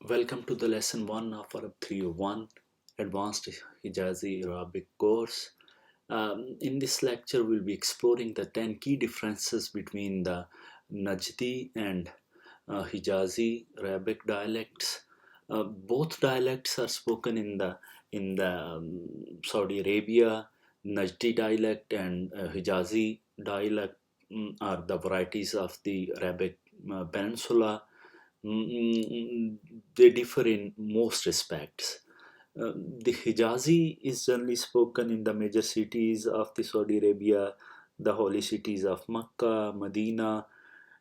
Welcome to the lesson 1 of Arab 301 Advanced Hijazi Arabic course. In this lecture, we'll be exploring the 10 key differences between the Najdi and Hijazi Arabic dialects. Both dialects are spoken in the Saudi Arabia. Najdi dialect and Hijazi dialect are the varieties of the Arabic Peninsula. They differ in most respects. The Hijazi is generally spoken in the major cities of the Saudi Arabia, the holy cities of Makkah, Medina,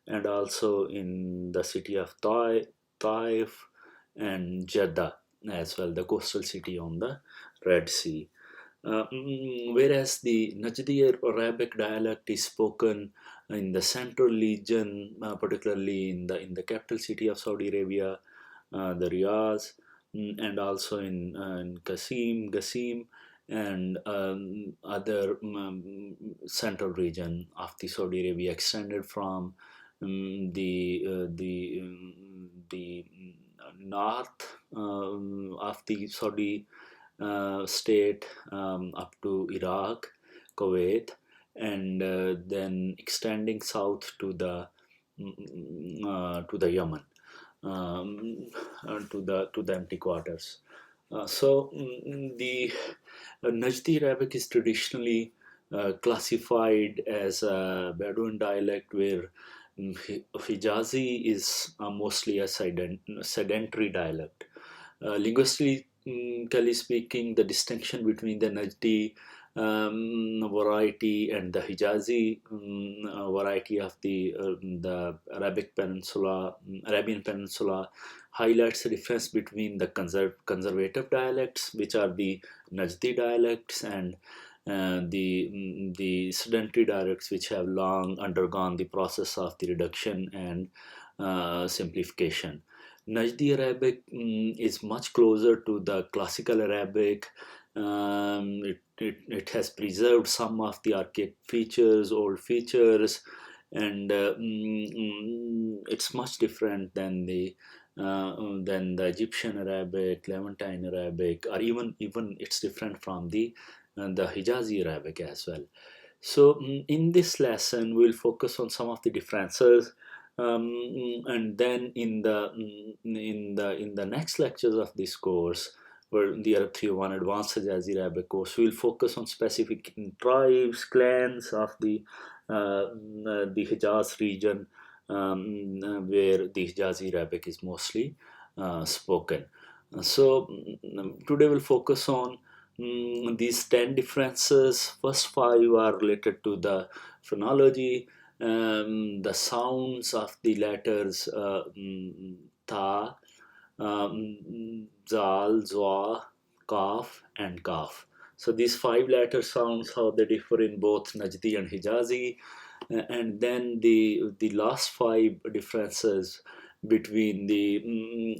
and also in the city of Taif and Jeddah as well, the coastal city on the Red Sea. Whereas the Najdi Arabic dialect is spoken in the central region, particularly in the capital city of Saudi Arabia, the Riyadh, and also in Qasim, and other central region of the Saudi Arabia, extended from the north of the Saudi state up to Iraq, Kuwait, and then extending south to the Yemen, to the empty quarters. The Najdi Arabic is traditionally classified as a Bedouin dialect, where Hijazi is mostly a sedentary dialect. Linguistically speaking, the distinction between the Najdi variety and the Hijazi variety of the Arabian Peninsula highlights the difference between the conservative dialects, which are the Najdi dialects, and the sedentary dialects, which have long undergone the process of the reduction and simplification. Najdi Arabic is much closer to the classical Arabic. It has preserved some of the archaic features, old features, and it's much different than the Egyptian Arabic, Levantine Arabic, or even it's different from the Hijazi Arabic as well. So in this lesson, we'll focus on some of the differences, and then in the next lectures of this course, where the Arab 301 Advanced Hijazi Arabic course, we'll focus on specific tribes, clans of the Hijaz region, where the Hijazi Arabic is mostly spoken. So today we'll focus on these 10 differences. First 5 are related to the phonology, the sounds of the letters ta, zal, zwa, kaf, and kaf. So these 5 letter sounds, how they differ in both Najdi and Hijazi, and then the last 5 differences between the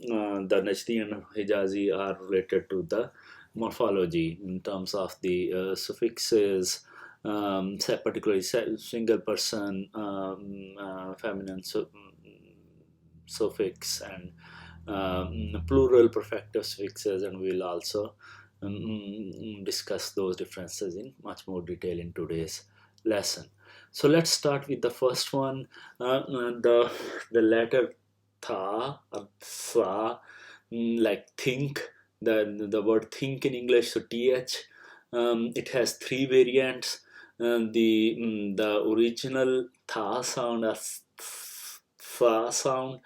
Najdi and Hijazi are related to the morphology in terms of the suffixes, particularly single person, feminine suffix, and plural perfective suffixes, and we'll also discuss those differences in much more detail in today's lesson. So let's start with the first one, the letter tha or sa, like think, the word think in English, so th. It has 3 variants. The original tha sound or sa sound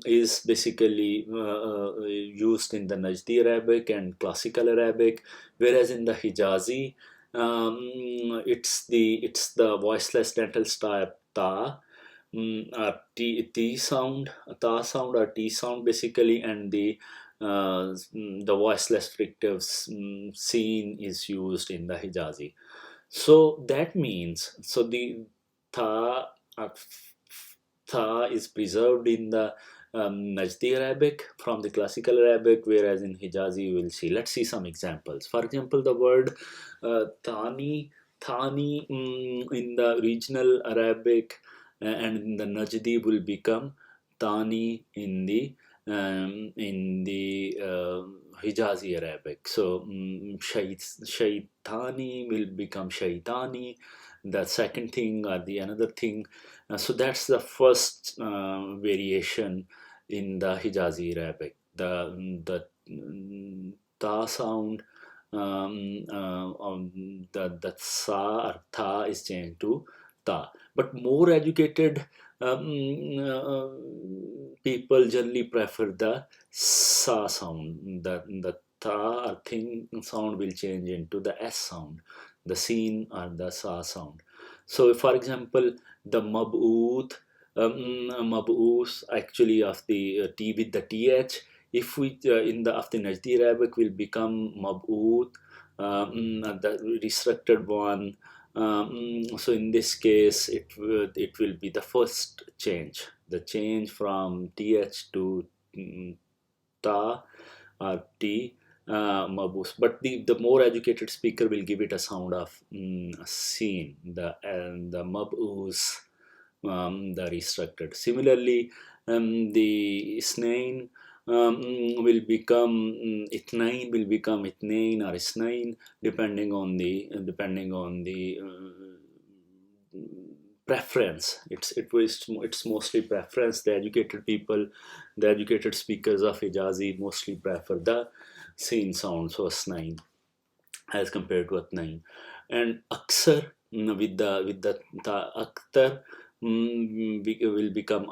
is basically used in the Najdi Arabic and classical Arabic, whereas in the Hijazi, it's the voiceless dental stop ta, t sound, ta sound or t sound basically, and the voiceless fricative scene is used in the Hijazi. So that means, so the tha is preserved in the Najdi Arabic from the classical Arabic, whereas in Hijazi we'll see. Let's see some examples. For example, the word thani in the regional Arabic and in the Najdi will become tani in the in the Hijazi Arabic. So shaitani will become shaitani. The second thing or the another thing. So that's the first variation in the Hijazi Arabic. The ta sound, the sa or tha is changed to ta. But more educated people generally prefer the sa sound. The ta or thing sound will change into the s sound, the sin or the sa sound. So, for example, the mab'ooth, mab'ooth actually of the t with the th. If we in the of the Najdi Arabic will become mab'ooth, the restricted one. So in this case, it will be the first change, the change from th to ta or t, mabus. But the more educated speaker will give it a sound of seen, the mabus, the restricted. Similarly, the isnain will become ithnain will become ithnain or isnain depending on the preference. It's mostly preference. The educated people, the educated speakers of Hijazi mostly prefer the seen sound, so isnain as compared to atnain. And aksar with the akhtar will become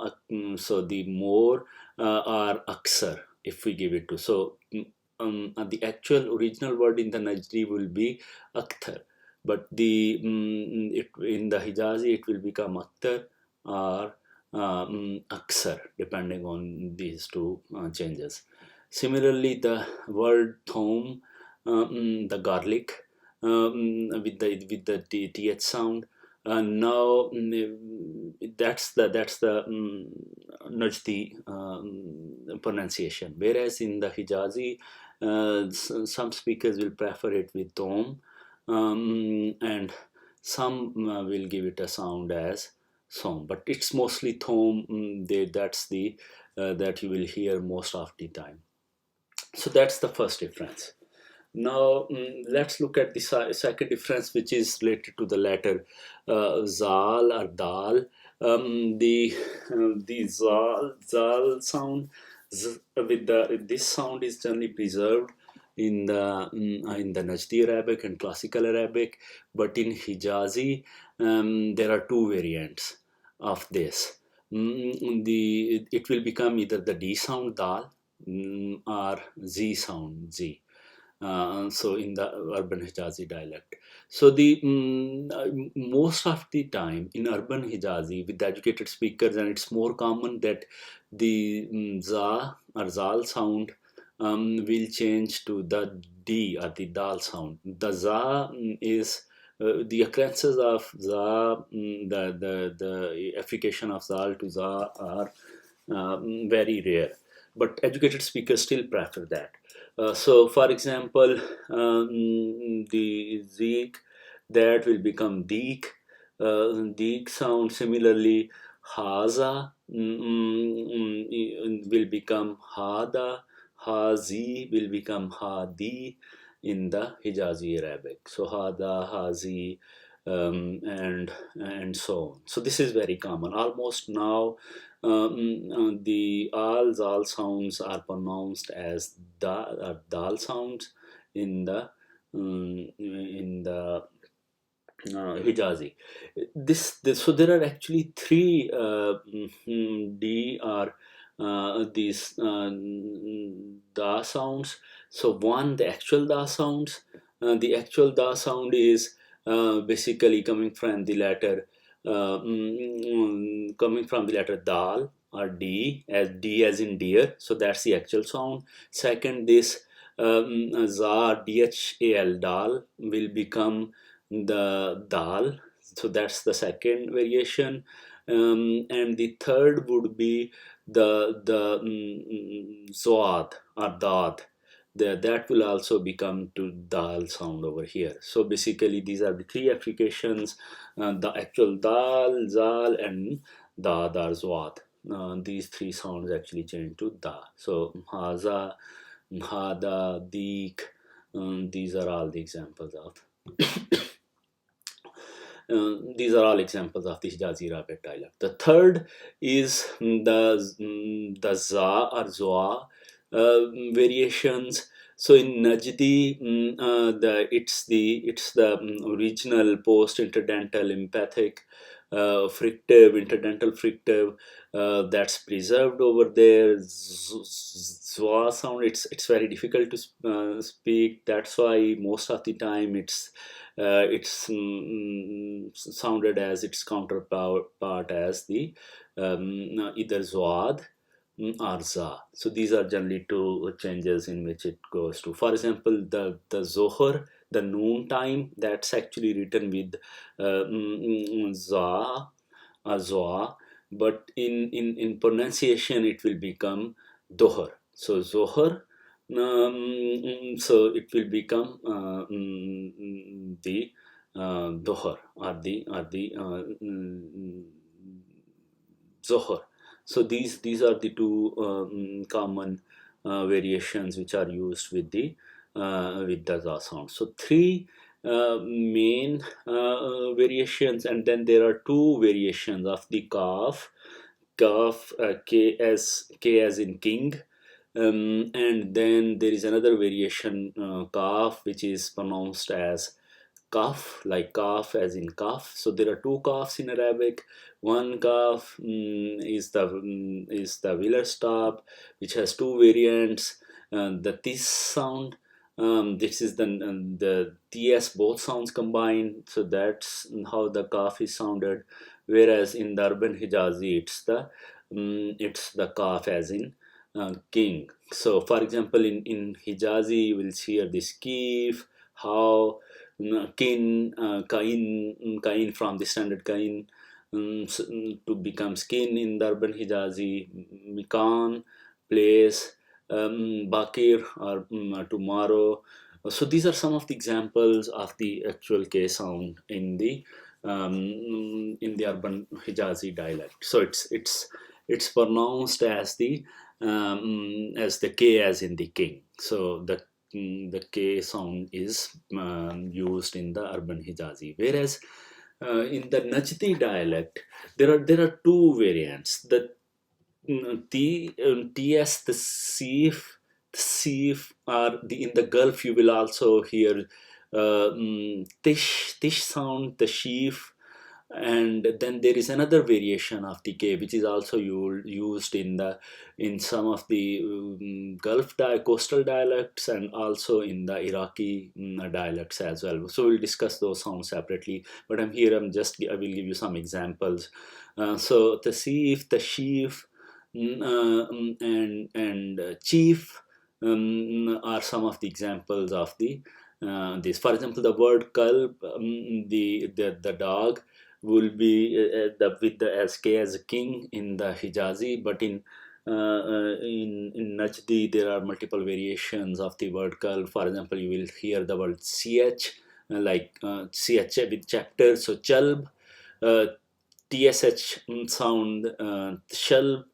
so the more or aksar if we give it to. So the actual original word in the Najdi will be akhtar, but in the Hijazi it will become akhtar or aksar depending on these two changes. Similarly, the word thom, the garlic, with the th sound. Now that's the Najdi pronunciation. Whereas in the Hijazi, some speakers will prefer it with tom, and some will give it a sound as som. But it's mostly thom. That's the that you will hear most of the time. So that's the first difference. Now let's look at the second difference, which is related to the letter zal or dal. The zal sound this sound is generally preserved in the Najdi Arabic and Classical Arabic, but in Hijazi there are two variants of this. It will become either the D sound dal or Z sound z. So in the urban Hijazi dialect. So the most of the time in urban Hijazi with the educated speakers, and it's more common that the za or zal sound will change to the d or the dal sound. The za is the occurrences of za, the application of zal to za are very rare, but educated speakers still prefer that. So, for example, the Zeek, that will become Deek. Deek sound. Similarly, Haza will become Hada. Hazi will become Hadi in the Hijazi Arabic. So, Hada, Hazi, and so on. So this is very common. Almost now, the all zal sounds are pronounced as dal sounds in the Hijazi. So there are actually three D or these da sounds. So one, the actual da sounds. The actual da sound is basically coming from the letter dal or d, as in deer. So that's the actual sound. Second, this za dhal dal will become the dal. So that's the second variation. And the third would be the zoad or dad. That will also become to dal sound over here. So basically these are the three applications, the actual dal, zal and dad or zoad. these three sounds actually change to da. So haza, hada, dik, these are all the examples of these are all examples of the Hijazi Arabic dialect. The third is the za or zoa variations. So in Najdi, it's the original post interdental emphatic fricative, interdental fricative that's preserved over there. Zoa sound, it's very difficult to speak. That's why most of the time it's sounded as its counterpart as the either zoad or za. So these are generally two changes in which it goes to. For example, the zohar, the noon time, that's actually written with za or zoa, but in pronunciation it will become dohar. So zohar, so it will become the dohar or the zohar. So these are the two common variations which are used with the za sound. So three main variations, and then there are two variations of the kaf. K as in king, and then there is another variation kaf which is pronounced as kaf, like kaf as in kaf. So there are two kafs in Arabic. One kaf is the velar stop, which has two variants. The tis sound. This is the ts, both sounds combined. So that's how the kaf is sounded. Whereas in the urban Hijazi, it's the kaf as in king. So for example, in Hijazi, you will hear this kif, how, kin, kain from the standard kain to become skin in the urban Hijazi, mikan, place, bakir or tomorrow. So these are some of the examples of the actual K sound in the urban Hijazi dialect. So it's pronounced as the K as in the king. So the K sound is used in the urban Hijazi. Whereas in the Najdi dialect, there are two variants. The TS, the Sif, or in the Gulf you will also hear Tish sound, the sheaf, and then there is another variation of the K which is also used in some of the Gulf coastal dialects and also in the Iraqi dialects as well. So we'll discuss those sounds separately, but I will give you some examples. So the Sif, the sheaf, and chief are some of the examples of this. For example, the word kalb, the dog, will be with the SK as a king in the Hijazi, but in Najdi there are multiple variations of the word kalb. For example, you will hear the word ch like ch with chapter, so chalb, tsh sound, shalb,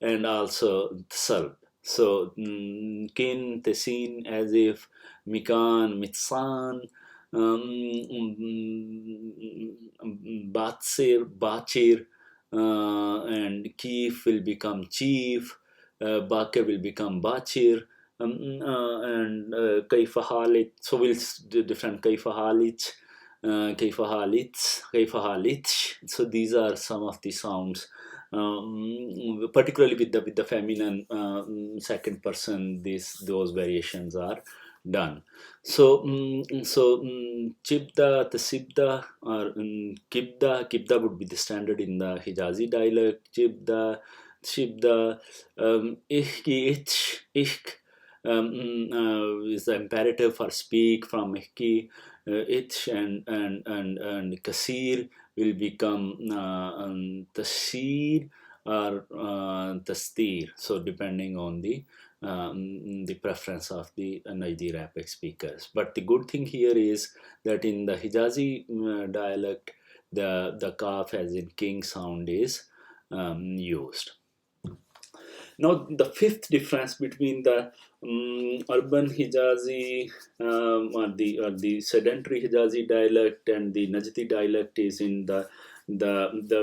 and also salb. So kin, tesin, as if, mikan, mitsan, batsir, bachir, and kif will become chief, bakir will become bachir, and kaifahalit. So we'll do different kaifahalit, kaifahalit. So these are some of the sounds. Particularly with the feminine second person, those variations are done. So chibda, tasibda, or kibda would be the standard in the Hijazi dialect. Chibda, shibda, ihki, ich, is the imperative for speak from ihki, ich, and kasir will become tasir or tastir. So depending on the preference of the Najdi Arabic speakers. But the good thing here is that in the Hijazi dialect, the kaf as in king sound is used. Now the fifth difference between the urban Hijazi or the sedentary Hijazi dialect and the Najdi dialect is in the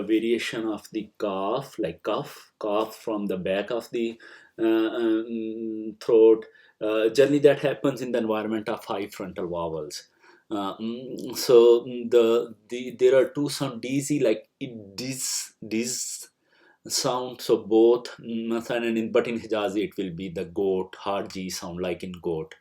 variation of the cough, like cough from the back of the throat. Generally, that happens in the environment of high frontal vowels. So there are two sound dz, like this sound. So both but in Hijazi it will be the goat hard G sound, like in goat.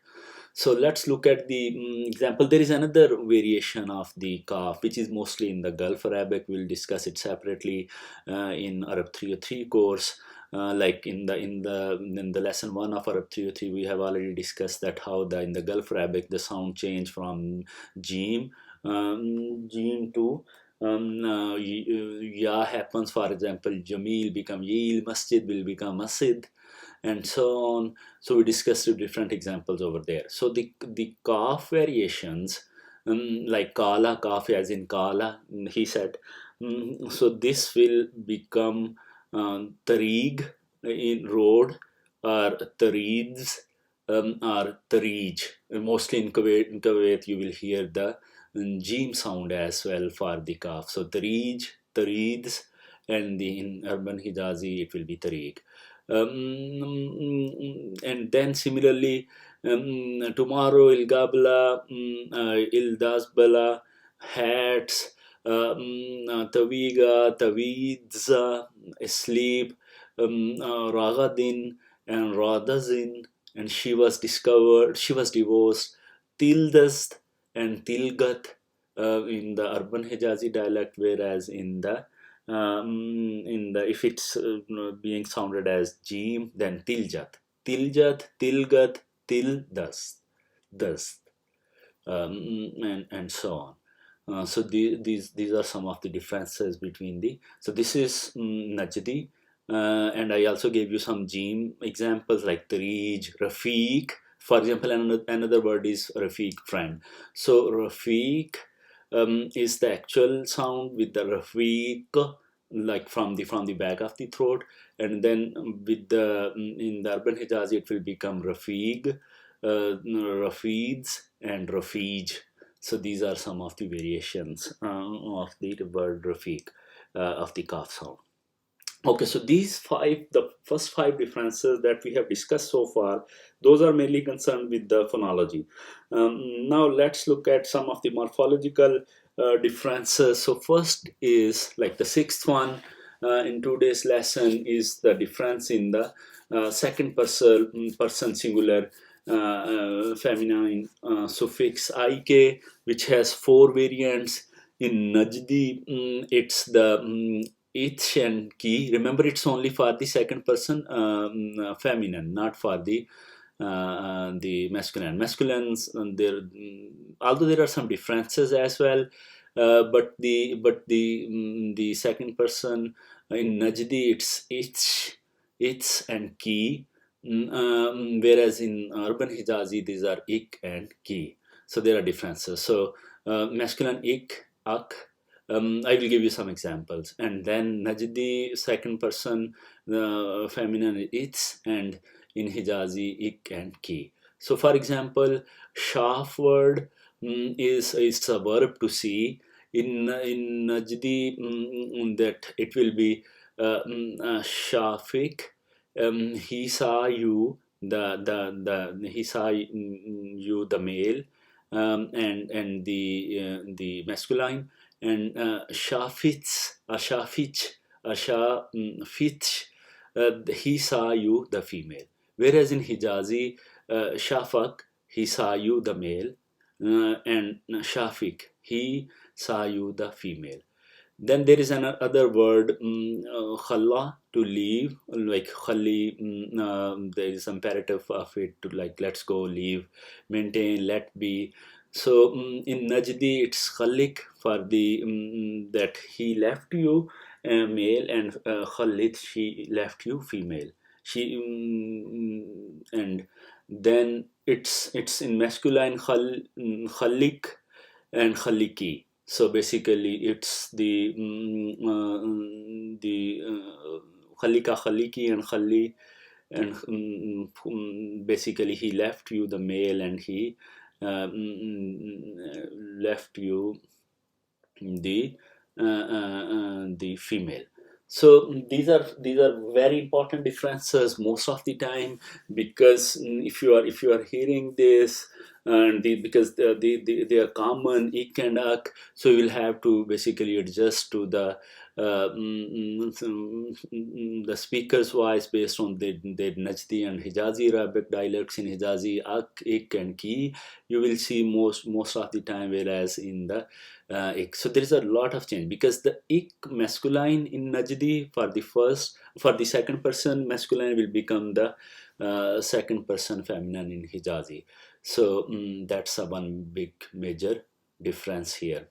So let's look at the example. There is another variation of the kaf which is mostly in the Gulf Arabic. We'll discuss it separately in Arab 303 course. Like in the lesson 1 of Arab 303, we have already discussed that how in the Gulf Arabic the sound change from Jim to ya happens. For example, Jamil become Yil, Masjid will become Masjid, and so on. So we discussed different examples over there. So the kaf variations, like kala, kaf as in kala, he said. So this will become tariq in road, or tarids, or tarij. Mostly in Kuwait you will hear the Jim sound as well for the kaf. So tarij, tarids, and in urban Hijazi it will be tariq. And then similarly, tomorrow il gabla, il dasbala, hats, tawiga, tawids, sleep, ragadin and radazin, and she was divorced, tildast and tilgat in the urban Hijazi dialect, whereas in the if it's being sounded as Jim, then tiljat, tilgat, tildast, dust, and so on. So these are some of the differences between the. So this is Najdi, and I also gave you some Jim examples like Tarij, Rafiq. For example, another word is Rafiq, friend. So Rafiq is the actual sound with the Rafiq, like from the back of the throat, and then with the in the urban Hijazi it will become Rafiq, Rafids, and Rafij. So these are some of the variations of the word Rafiq, of the kaf sound. Okay, so the first five differences that we have discussed so far, those are mainly concerned with the phonology. Now let's look at some of the morphological differences. So first is like the sixth one in today's lesson is the difference in the second person singular feminine suffix ik, which has four variants. In Najdi, it's the ich and ki. Remember, it's only for the second person feminine, not for the masculine. Masculines, although there are some differences as well, but the second person in Najdi it's ich and ki. Whereas in urban Hijazi these are ik and ki. So there are differences. So masculine ik, ak. I will give you some examples. And then Najdi second person feminine it's, and in Hijazi ik and ki. So for example, shaf word is a verb to see. In Najdi that it will be shafik. He saw you, he saw you, the male, and the masculine, and shafitz, shafich, shafich, he saw you, the female. Whereas in Hijazi, shafak, he saw you, the male, and shafik, he saw you, the female. Then there is another word, khalla, to leave, like khalli. There is imperative of it to, like, let's go, leave, maintain, let be. So in Najdi it's khalik for the that he left you, male, and khalit, she left you, female. She and then it's in masculine khalik and khaliki. So basically, it's the khalika, khaliki, and khali. and basically he left you the male and he left you the female. So these are very important differences most of the time, because if you are hearing this, and because they are common ik and ak, so you will have to basically adjust to the speaker's voice based on the Najdi and Hijazi Arabic dialects. In Hijazi, ak, ik, and ki, you will see most of the time, whereas in the ik. So there is a lot of change, because the ik masculine in Najdi for the second person masculine will become the second person feminine in Hijazi. So that's a one big major difference here.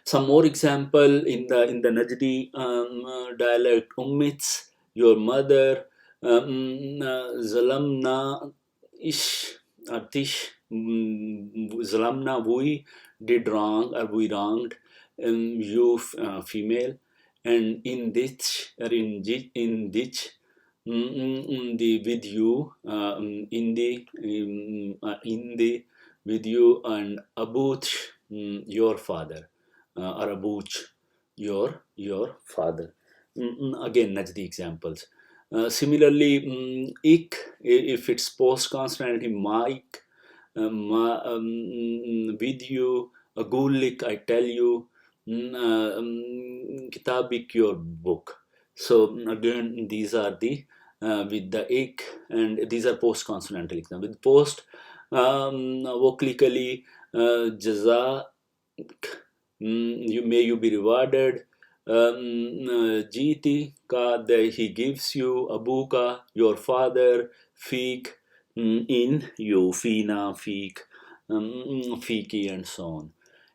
Some more example in the Najdi dialect: ummits, your mother, zalamna ish, artish, zalamna, we did wrong, or we wronged, you female, and in ditch, or in ditch, the with you, in the with you, and abut, your father, or abuch, your father. Again, Najdi examples. Similarly, ik, if it's post consonantality, Mike, with you, agulik, I tell you, kitabik, your book. So again, these are the with the ik, and these are post consonantal examples. With post vocally, jaza, you be rewarded, jiti ka, that he gives you, abuka, your father, fik, in you, fina, fik, fiki, and so on.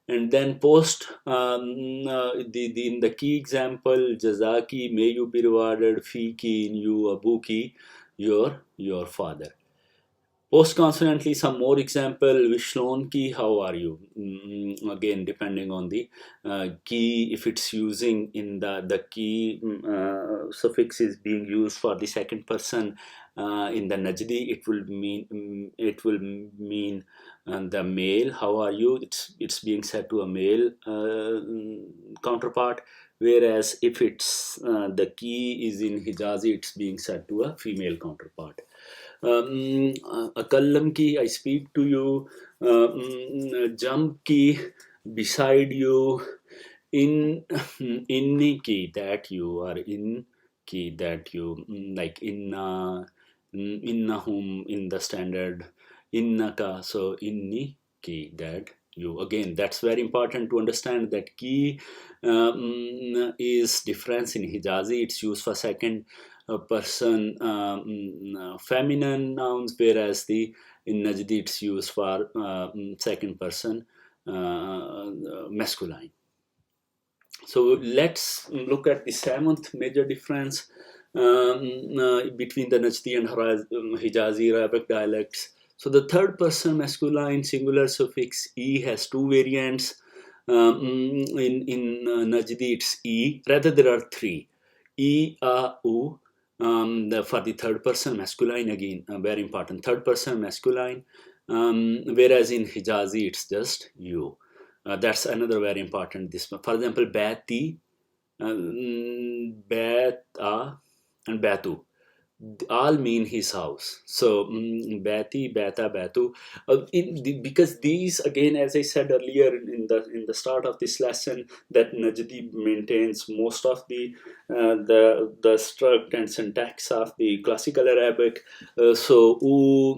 And then post in the key example, jazaki, may you be rewarded, fiki, in you, abuki, your father. Post consonantly, some more example: Vishlon ki, how are you? Again, depending on the key, if it's using in the key suffix is being used for the second person in the Najdi, it will mean the male. How are you? It's being said to a male counterpart. Whereas if it's the key is in Hijazi, it's being said to a female counterpart. Akallam ki, I speak to you. Jump ki, beside you. Inni ki, that you, or in ki, that you, like innahum in the standard, innaka, so inni ki, that you. Again, that's very important to understand that ki is difference in Hijazi. It's used for second person feminine nouns, whereas in Najdi it's used for second person masculine. So let's look at the seventh major difference between the Najdi and Hijazi Arabic dialects. So the third person masculine singular suffix e has two variants. In Najdi it's e, rather there are three: e, a, u. For the third person masculine, again very important, third person masculine, whereas in Hijazi it's just you. That's another very important. This, for example, bati, bata, and batu all mean his house. So bati, bata, batu, because these, again, as I said earlier in the start of this lesson, that Najdi maintains most of the struct and syntax of the classical Arabic. So u,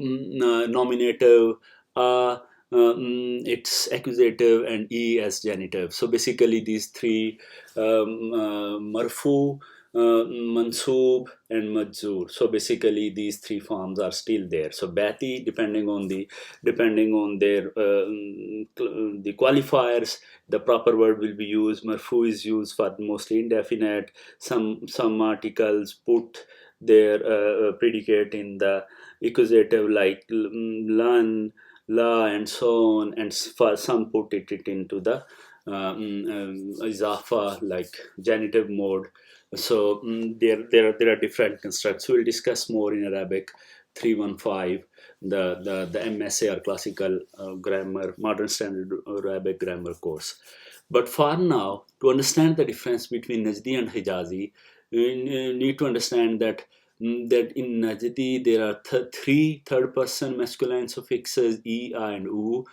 nominative, a, it's accusative, and e as genitive. So basically these three, marfu, mansoob, and majzoor. So basically these three forms are still there. So bati, depending on their the qualifiers, the proper word will be used. Marfu is used for mostly indefinite. Some articles put their predicate in the accusative, like lan, la, and so on, and for some put it into the izafa, like genitive mode. So there are different constructs. We'll discuss more in Arabic 315, the MSA or classical grammar, modern standard Arabic grammar course. But for now, to understand the difference between Najdi and Hijazi, we need to understand that that in Najdi there are three third-person masculine suffixes e, a, and u,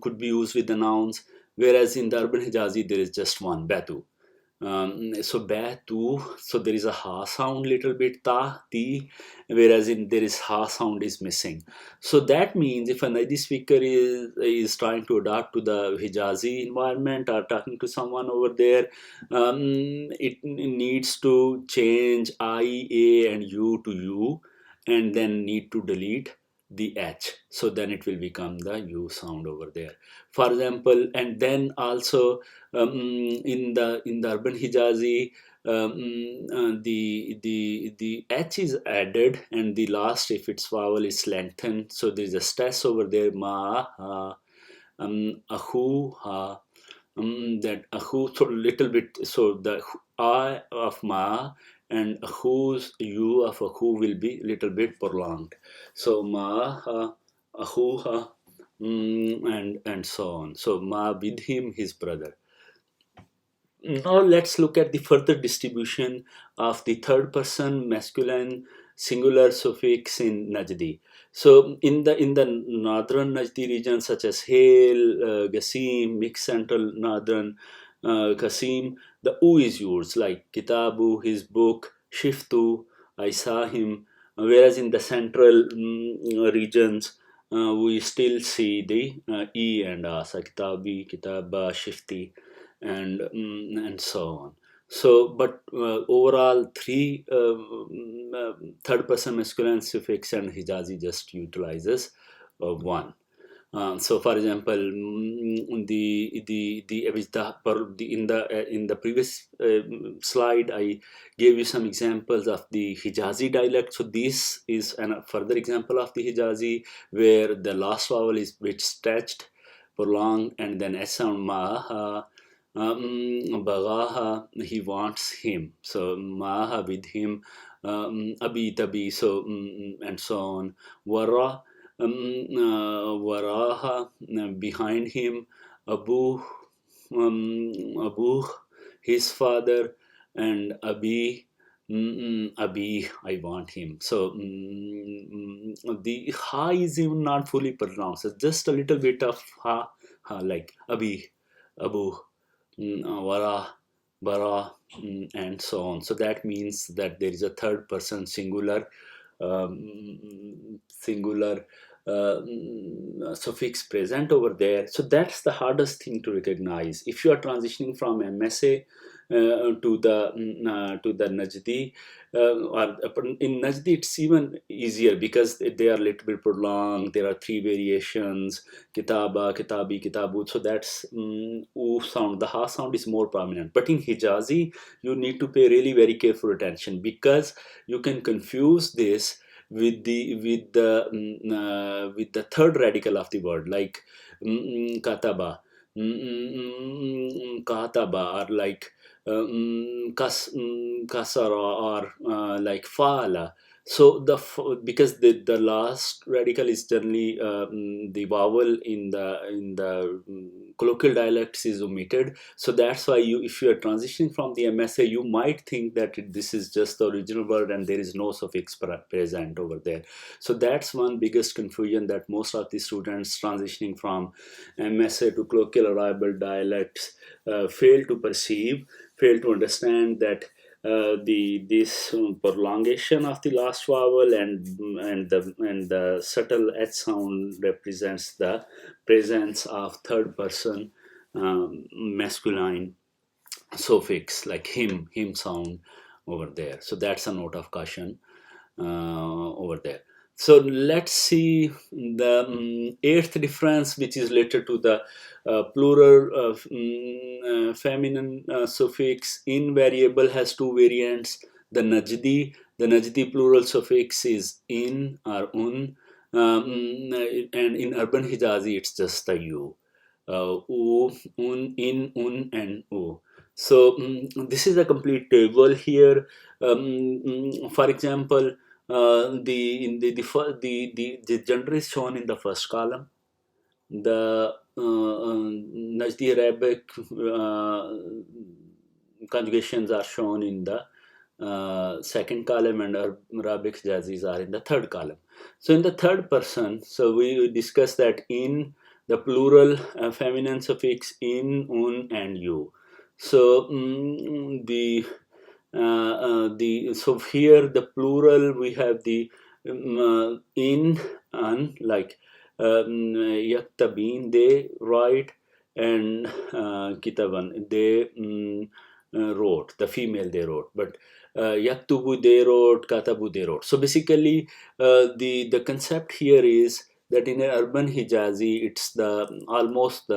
could be used with the nouns, whereas in the urban Hijazi there is just one, batu. So batu, so there is a ha sound little bit, ta, ti, whereas in there is ha sound is missing. So that means if a Najdi speaker is trying to adapt to the Hijazi environment or talking to someone over there, it needs to change I, A, and U to U, and then need to delete the H. So then it will become the U sound over there. For example, and then also in the urban Hijazi, the H is added, and the last, if its vowel is lengthened, so there is a stress over there. Ma, ha, ahu, ha, that ahu, so little bit. So the I of ma and ahu's u of ahu will be little bit prolonged. So ma, ha, ahu, ha, and so on. So ma with him, his brother. Now let's look at the further distribution of the third person masculine singular suffix in Najdi. So in the northern Najdi region such as Hale, Qasim, mixed central northern Qasim, the U is used like Kitabu, his book, Shiftu, I saw him. Whereas in the central regions, we still see the E and Asa, Kitabi, Kitaba, Shifti, and so on. So, but overall, three third person masculine suffix and Hijazi just utilizes one. So, for example, in the previous slide, I gave you some examples of the Hijazi dialect. So, this is a further example of the Hijazi where the last vowel is bit stretched, prolonged, and then S sound ma. Bagaha, he wants him. So Maha with him, Abi Tabi, so and so on. Wara, Waraha, behind him, Abu, Abu, his father, and Abi. Abi, I want him. So the ha is even not fully pronounced. It's just a little bit of ha like Abi, Abu, Vara, Bara, and so on. So that means that there is a third person singular suffix present over there. So that's the hardest thing to recognize. If you are transitioning from MSA to the Najdi, or in Najdi it's even easier because they are a little bit prolonged. There are three variations: kitaba, kitabi, kitabu. So that's oo sound. The ha sound is more prominent. But in Hijazi, you need to pay really very careful attention because you can confuse this with the third radical of the word, like kataba, kataba, or like kasara, or like faala. So because the last radical is generally the vowel in the colloquial dialects is omitted. So that's why if you are transitioning from the MSA, you might think that this is just the original word and there is no suffix present over there. So that's one biggest confusion that most of the students transitioning from MSA to colloquial Arabic dialects fail to perceive, fail to understand that this prolongation of the last vowel and the subtle H sound represents the presence of third person masculine suffix like him sound over there. So that's a note of caution over there. So let's see the eighth difference, which is related to the plural feminine suffix. In variable has two variants. The Najdi plural suffix is in or un, and in urban Hijazi it's just the u. U, un, in, un, and u. So this is a complete table here. For example, the gender is shown in the first column. The Najdi Arabic conjugations are shown in the second column, and Arabic Hijazis are in the third column. So in the third person, so we discussed that in the plural feminine suffix in, un, and you. So so here the plural we have the in, an, like yaktabin, they write, and kitaban, they wrote, the female they wrote, but yaktubu they wrote, katabu they wrote. So basically the concept here is that in an urban Hijazi it's the almost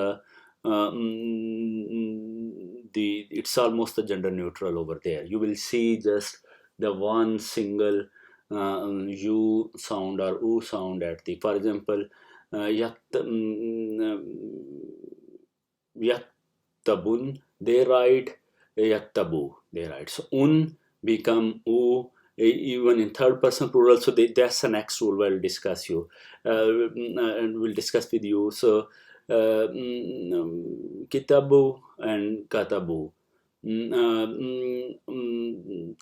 it's almost the gender neutral over there. You will see just the one single u sound or u sound at the, for example, yaktabun, they write, yaktabu, they write. So un become u, even in third person plural. So that's the next rule we'll discuss you, and we'll discuss with you. So kitabu and katabu,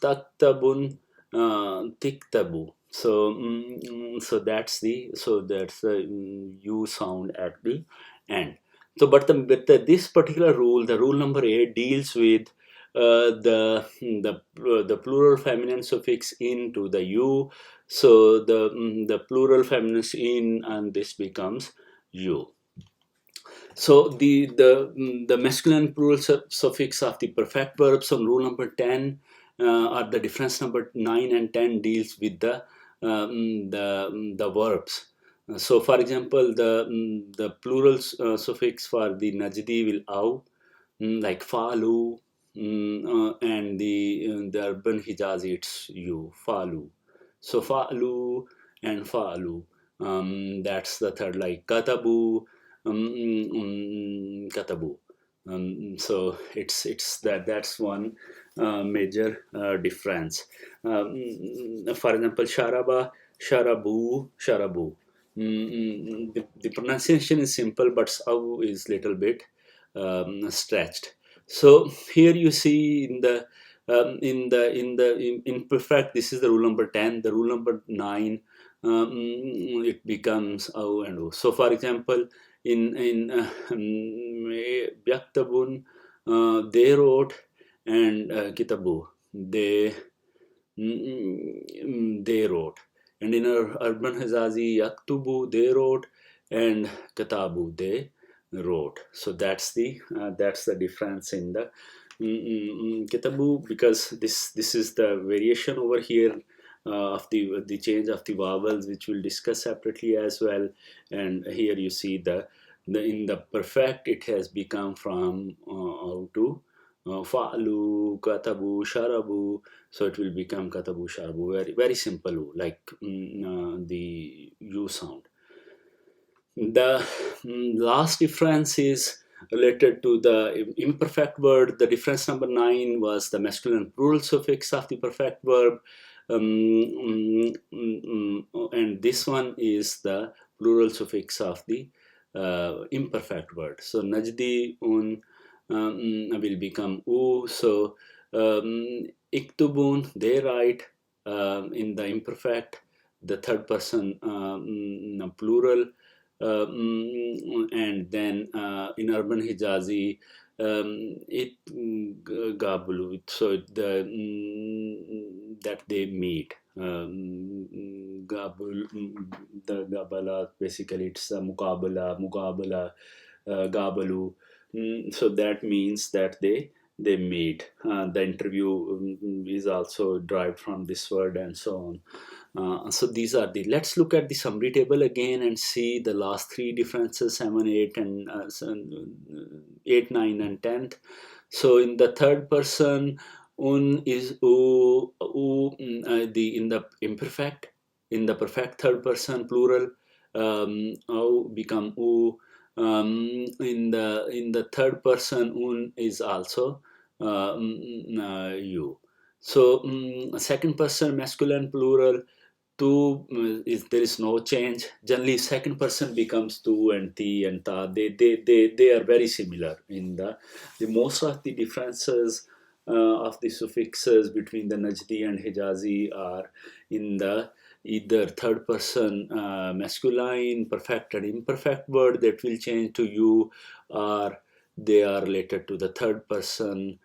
taktabun, tiktabu. So that's the u sound at the end. So, this particular rule, the rule number 8, deals with the plural feminine suffix in to the u. So the plural feminine in, and this becomes u. So the masculine plural suffix of the perfect verbs on rule number 10, or the difference number 9 and 10, deals with the verbs. So for example, the plural suffix for the Najdi will aw, like falu, and the urban Hijazi it's you, falu. So falu and falu. That's the third, like katabu, katabu. So it's that's one major difference. For example, sharaba, sharabu, sharabu. The pronunciation is simple, but saw is little bit stretched. So here you see in the in perfect, this is the rule number 10. The rule number 9, it becomes aw and o. So for example, in yaktabun, they wrote, and kitabu, they wrote, and in our urban Hijazi, yaktubu, they wrote, and katabu, they wrote. So that's the difference in the kitabu, because this is the variation over here of the change of the vowels, which we'll discuss separately as well. And here you see the in the perfect, it has become from how to fa'lu, katabu, sharabu. So it will become katabu, sharabu. Very very simple, like the u sound. The last difference is related to the imperfect word. The difference number 9 was the masculine plural suffix of the perfect verb, and this one is the plural suffix of the imperfect word. So najdi, un, will become u. So iktubun, they write, in the imperfect, the third person plural. And then in urban Hijazi, it gabulu, so that they meet. Gabul, the gabala, basically it's mukabala, gabalu. So that means that they meet. The interview is also derived from this word, and so on. So these are the, let's look at the summary table again and see the last three differences, 7, 8 and 8, 9 and 10th. So in the third person, un is u, in the imperfect. In the perfect third person plural, au become u. In the third person, un is also you. So second person masculine plural, two is there is no change. Generally, second person becomes tu and ti and ta. They are very similar in the most of the differences of the suffixes between the Najdi and Hijazi are in the either third person masculine perfect and imperfect word that will change to you, or they are related to the third person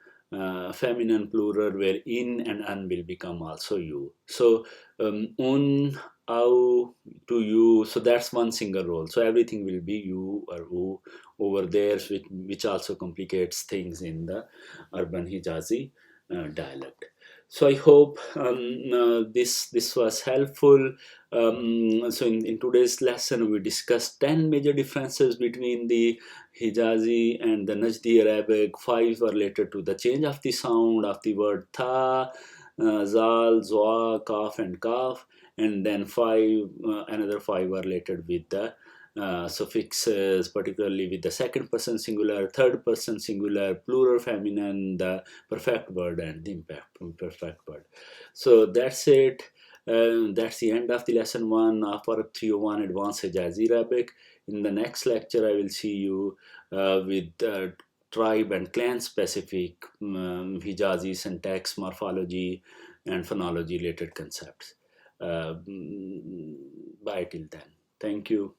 feminine plural where in and an will become also you. So un, au, to you, so that's one single role. So everything will be you or who over there, which also complicates things in the urban Hijazi dialect. So I hope this was helpful. So in today's lesson, we discussed 10 major differences between the Hijazi and the Najdi Arabic. 5 were related to the change of the sound of the word tha, zal, zwa, kaf, and kaf, and then another 5 were related with the suffixes, particularly with the second person singular, third person singular, plural feminine, the perfect word, and the imperfect word. So that's it. That's the end of the lesson 1 of our 301 Advanced Hijazi Arabic. In the next lecture, I will see you with tribe and clan specific Hijazi syntax, morphology, and phonology related concepts. Bye till then. Thank you.